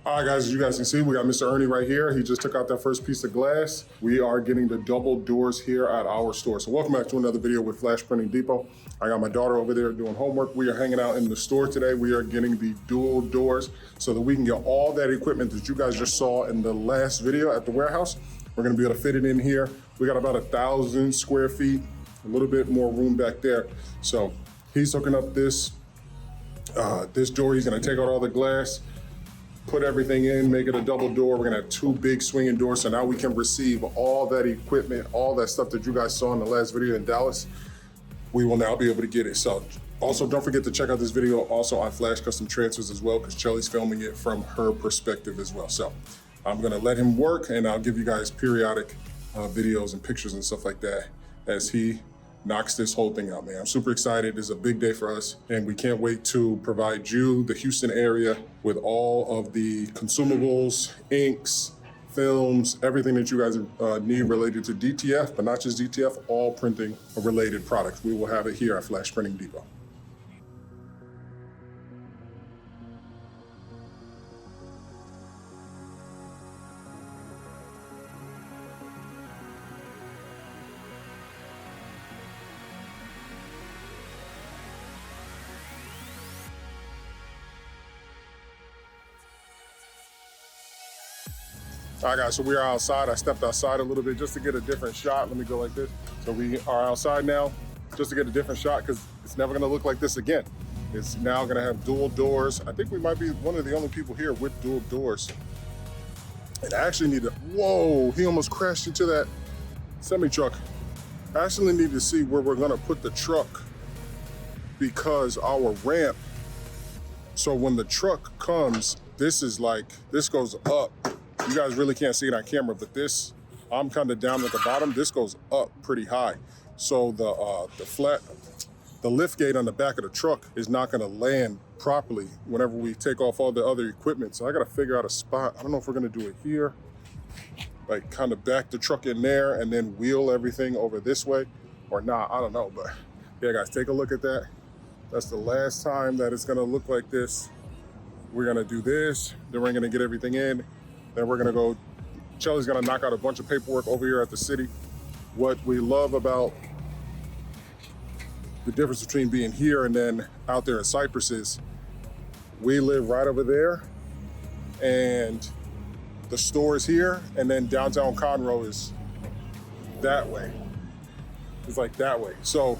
All right, guys, as you guys can see, we got Mr. Ernie right here. He just took out that first piece of glass. We are getting the double doors here at our store. So welcome back to another video with Flash Printing Depot. I got my daughter over there doing homework. We are hanging out in the store today. We are getting the dual doors so that we can get all that equipment that you guys just saw in the last video at the warehouse. We're gonna be able to fit it in here. We got about 1,000 square feet, a little bit more room back there. So he's hooking up this door. He's gonna take out all the glass, put everything in, make it a double door. We're gonna have 2 big swinging doors, so now we can receive all that equipment, all that stuff that you guys saw in the last video in Dallas. We will now be able to get it. So also don't forget to check out this video also on Flash Custom Transfers as well, because Chelly's filming it from her perspective as well. So I'm gonna let him work, and I'll give you guys periodic videos and pictures and stuff like that as he knocks this whole thing out, man. I'm super excited. This is a big day for us, and we can't wait to provide you, the Houston area, with all of the consumables, inks, films, everything that you guys need related to DTF, but not just DTF, all printing related products. We will have it here at Flash Printing Depot. All right, guys, so we are outside. I stepped outside a little bit just to get a different shot. Let me go like this. So we are outside now just to get a different shot, because it's never gonna look like this again. It's now gonna have dual doors. I think we might be one of the only people here with dual doors. And I actually need to, whoa, he almost crashed into that semi-truck. I actually need to see where we're gonna put the truck, because our ramp, so when the truck comes, this is like, this goes up. You guys really can't see it on camera, but this, I'm kind of down at the bottom. This goes up pretty high. So the lift gate on the back of the truck is not gonna land properly whenever we take off all the other equipment. So I gotta figure out a spot. I don't know if we're gonna do it here, like kind of back the truck in there and then wheel everything over this way, or not, I don't know. But yeah, guys, take a look at that. That's the last time that it's gonna look like this. We're gonna do this, then we're gonna get everything in. Then we're gonna go, Chelly's gonna knock out a bunch of paperwork over here at the city. What we love about the difference between being here and then out there in Cypress is we live right over there, and the store is here, and then downtown Conroe is that way. It's like that way. So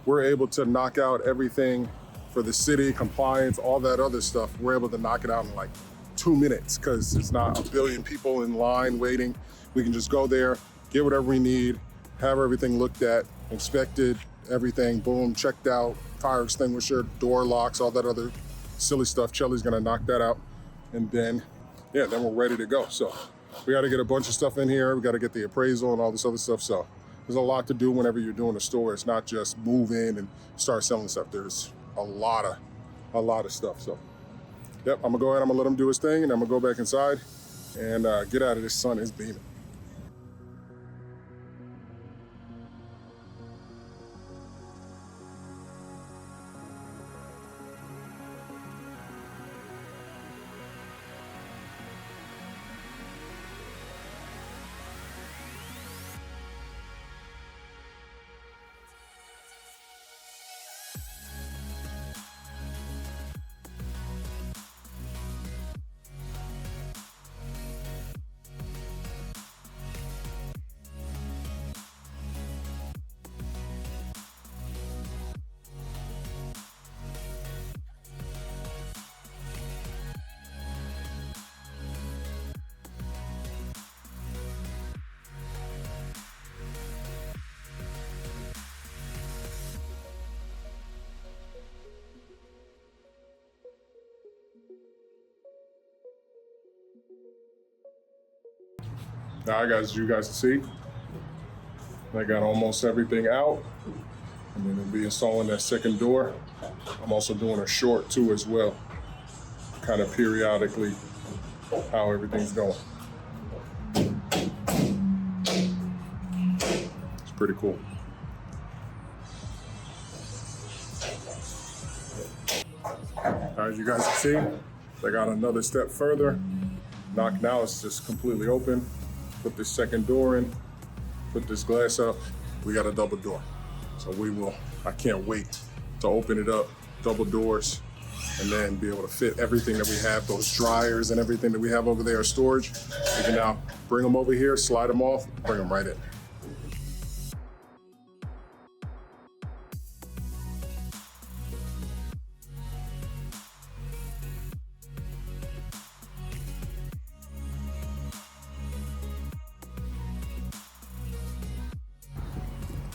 we're able to knock out everything for the city, compliance, all that other stuff. We're able to knock it out in like 2 minutes, because it's not a billion people in line waiting. We can just go there, get whatever we need, have everything looked at, inspected, everything, boom, checked out, fire extinguisher, door locks, all that other silly stuff. Chelly's gonna knock that out. And then, yeah, then we're ready to go. So we gotta get a bunch of stuff in here. We gotta get the appraisal and all this other stuff. So there's a lot to do whenever you're doing a store. It's not just move in and start selling stuff. There's a lot of stuff. So yep, I'm gonna go ahead, I'm gonna let him do his thing, and I'm gonna go back inside and get out of this. Sun is beaming. All right, guys, as you guys can see, I got almost everything out. And then we'll be installing that second door. I'm also doing a short too as well, kind of periodically how everything's going. It's pretty cool. As you guys can see, I got another step further. Knock now, it's just completely open. Put this second door in, put this glass up. We got a double door. So I can't wait to open it up, double doors, and then be able to fit everything that we have, those dryers and everything that we have over there, storage. We can now bring them over here, slide them off, bring them right in.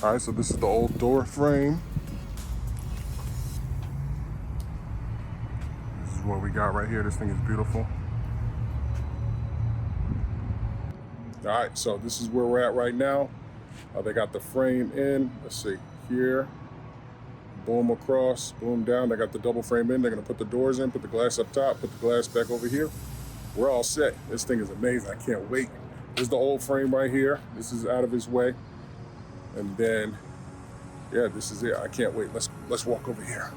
All right, so this is the old door frame. This is what we got right here. This thing is beautiful. All right, so this is where we're at right now. They got the frame in. Let's see, here. Boom across, boom down. They got the double frame in. They're gonna put the doors in, put the glass up top, put the glass back over here. We're all set. This thing is amazing. I can't wait. This is the old frame right here. This is out of his way. And then, yeah, this is it. I can't wait. Let's walk over here.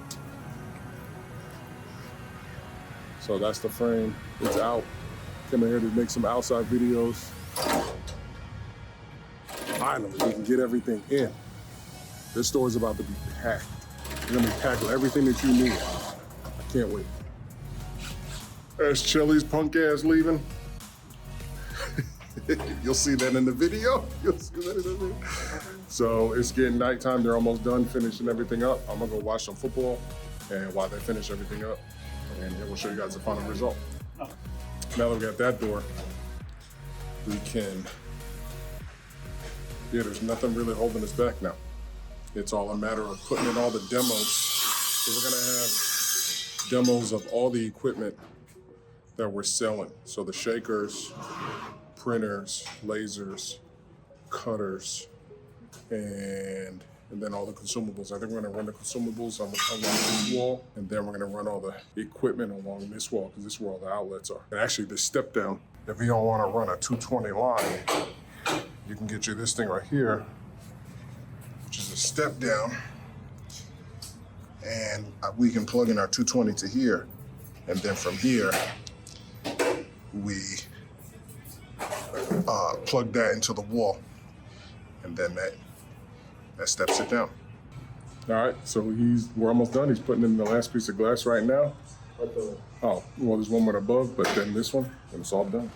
So that's the frame. It's out. Come in here to make some outside videos. Finally, we can get everything in. This store is about to be packed. It's gonna be packed with everything that you need. I can't wait. There's Chili's punk ass leaving. You'll see that in the video. You'll see that in the video. So it's getting nighttime. They're almost done finishing everything up. I'm gonna go watch some football, and while they finish everything up, and then we'll show you guys the final result. Now that we got that door, we can, yeah, there's nothing really holding us back now. It's all a matter of putting in all the demos. So we're gonna have demos of all the equipment that we're selling. So the shakers, printers, lasers, cutters, and then all the consumables. I think we're gonna run the consumables along this wall, and then we're gonna run all the equipment along this wall, because this is where all the outlets are. And actually this step down, if you don't wanna run a 220 line, you can get you this thing right here, which is a step down, and we can plug in our 220 to here, and then from here, we plug that into the wall, and then that steps it down. All right, so we're almost done. He's putting in the last piece of glass right now. Oh, well, there's one more above, but then this one, and it's all done.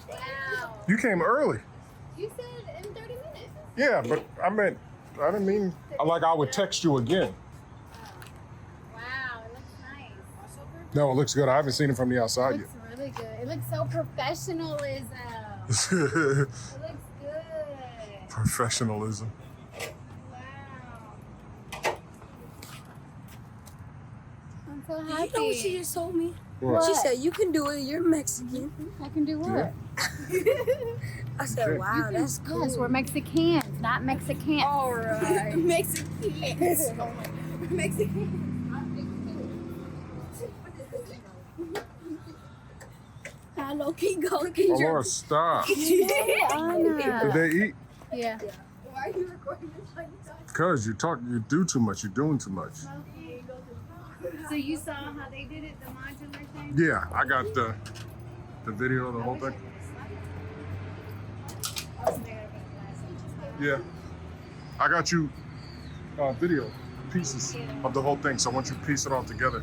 Wow. You came early. You said in 30 minutes. Yeah, but I didn't mean, like I would text you again. Wow, it looks nice. No, it looks good. I haven't seen it from the outside It looks really good. It looks so professionalism. yet. It looks good. Professionalism. Wow. I'm so happy. You know what she just told me? What? She said, "You can do it. You're Mexican." I can do what? I said, Okay. "Wow, that's cool." Yes, we're Mexicans, not Mexicans. All right. Mexicans. Mexicans. Hello, keep going. Keep Oh, Laura, stop. Did Anna. they eat? Yeah. Why are you recording this like that? Because you do too much. You're doing too much. So you saw how they did it, the modular thing? Yeah, I got the video, the whole thing. Yeah. I got you video pieces of the whole thing. So once you piece it all together.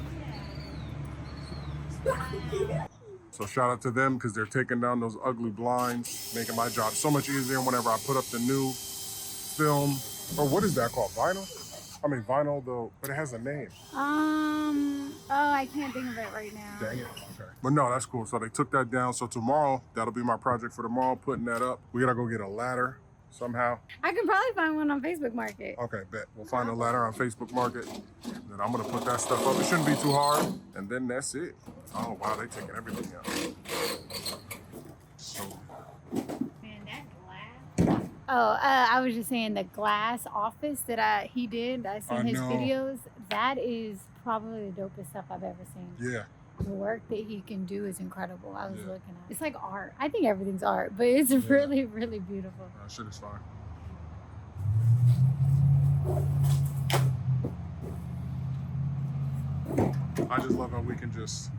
So shout out to them because they're taking down those ugly blinds, making my job so much easier whenever I put up the new film. Or what is that called? Vinyl? I mean vinyl though, but it has a name. Oh, I can't think of it right now. Dang it. Okay. But no, that's cool. So they took that down. So tomorrow, that'll be my project for tomorrow, putting that up. We gotta go get a ladder somehow. I can probably find one on Facebook Market. Okay, bet. We'll find a ladder on Facebook Market. Then I'm gonna put that stuff up. It shouldn't be too hard. And then that's it. Oh wow, they taking everything out. So Man, that glass. Oh, I was just saying the glass office that he did. I seen his know. videos. That is probably the dopest stuff I've ever seen. yeah. The work that he can do is incredible. I was Yeah. looking at it. It's like art. I think everything's art, but it's really, really beautiful. That shit is fine. I just love how we can just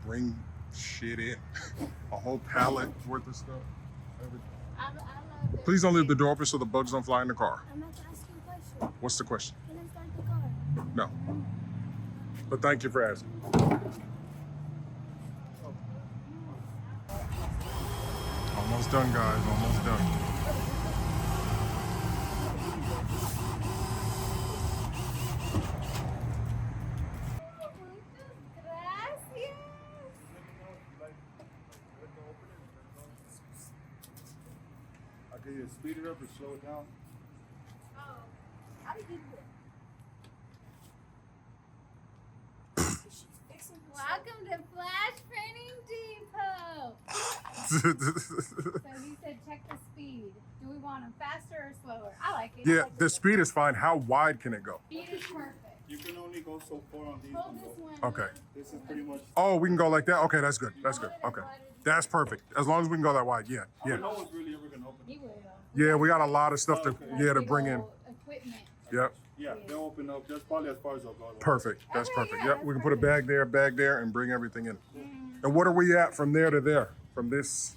bring shit in. A whole pallet worth of stuff. Everything. I love it. Please don't leave the door open so the bugs don't fly in the car. I'm about to ask you a question. What's the question? Can I start the car? No. But thank you for asking. Almost done, guys. Almost done. I can either speed it up or slow it down. Oh, how do you do it? Welcome to Flash Printing Depot. So he said check the speed. Do we want them faster or slower? I like it. I Yeah, like the it. speed is fine. How wide can it go? Speed is perfect. You can only go so far on these Hold ones. this though. one. Okay. This is pretty much. Oh, we can go like that? Okay, that's good. That's good. Okay. That's perfect. As long as we can go that wide. Yeah. No Yeah. one's really ever gonna open He it. will. Yeah, we got a lot of stuff to to Big bring in. old equipment. Yep. Yeah, they'll open up. That's probably as far as they'll go. Perfect. That's Okay, perfect. yeah, Yep. We can that's put a bag there, and bring everything in. And what are we at from there to there? From this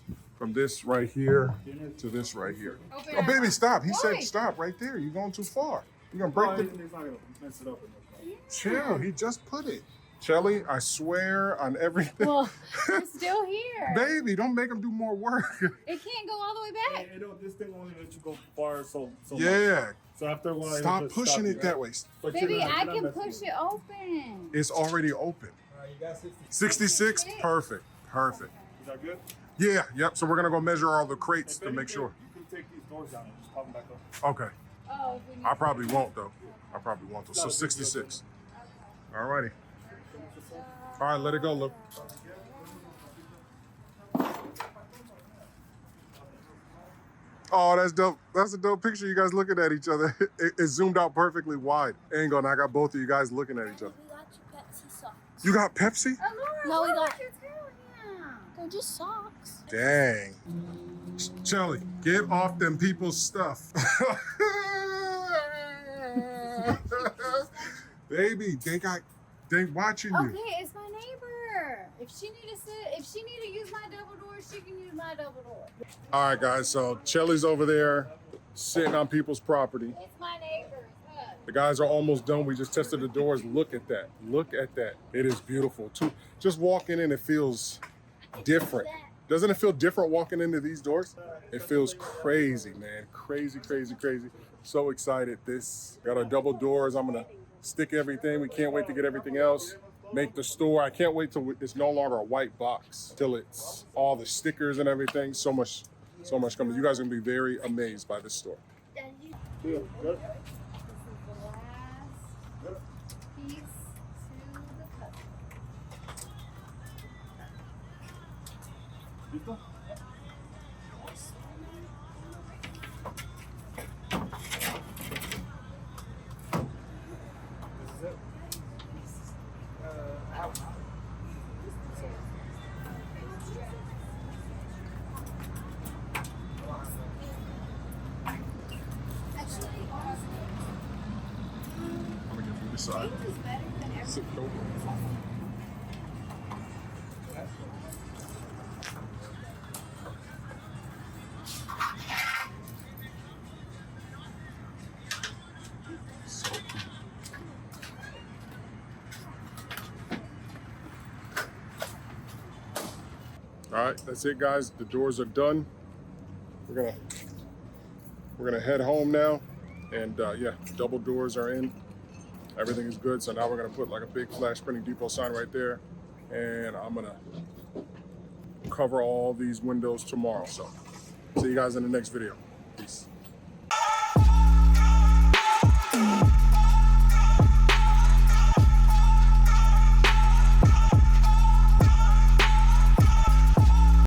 right here to this right here. Open Oh, up. baby, stop. He Why? said stop right there. You're going too far. You're No, gonna break the. it's not gonna mess it up. Chill. He just put it. Shelly, I swear on everything. Well, we're still here. Baby, don't make him do more work. It can't go all the way back. This thing only lets you go far so much. Yeah. So after a while, it'll Stop just pushing stop it you, that right? way. But Baby, you're not- I you're not can messing push with it open. It's already open. You got 60. 66, perfect. Perfect. Is that good? Yeah, yep. So we're gonna go measure all the crates If to make anything, sure. You can take these doors down and just pop them back up. Okay. Oh, if we need I probably won't though. I probably won't though. So 66. Alrighty. All right, let it go, look. Oh, that's dope. That's a dope picture. You guys looking at each other. It zoomed out perfectly wide. Angle, and I got both of you guys looking at each other. We got you Pepsi socks. You got Pepsi? Oh, Laura, No, we what got- you telling him? They're just socks. Dang. Shelly, get off them people's stuff. Baby, they watching you. Okay, it's my neighbor. If she need to use my double door, she can use my double door. All right, guys. So Shelly's over there sitting on people's property. It's my neighbor's. Huh? The guys are almost done. We just tested the doors. Look at that. Look at that. It is beautiful. Just walking in, it feels different. Doesn't it feel different walking into these doors? It feels crazy, man. Crazy, crazy, crazy. So excited. This got our double doors. I'm gonna stick everything. We can't wait to get everything else. Make the store. I can't wait till it's no longer a white box. Till it's all the stickers and everything. So much coming. You guys are gonna be very amazed by this store. Yeah, good. This is the last piece to the customer. ¿Listo? This is it. Actually, honestly, I'm gonna get from this side. this is better than everything. Sit over. All right, that's it, guys. The doors are done. We're gonna head home now, And yeah, double doors are in. Everything is good. So now we're gonna put like a big Flash Printing Depot sign right there. And I'm gonna cover all these windows tomorrow. So see you guys in the next video. Peace.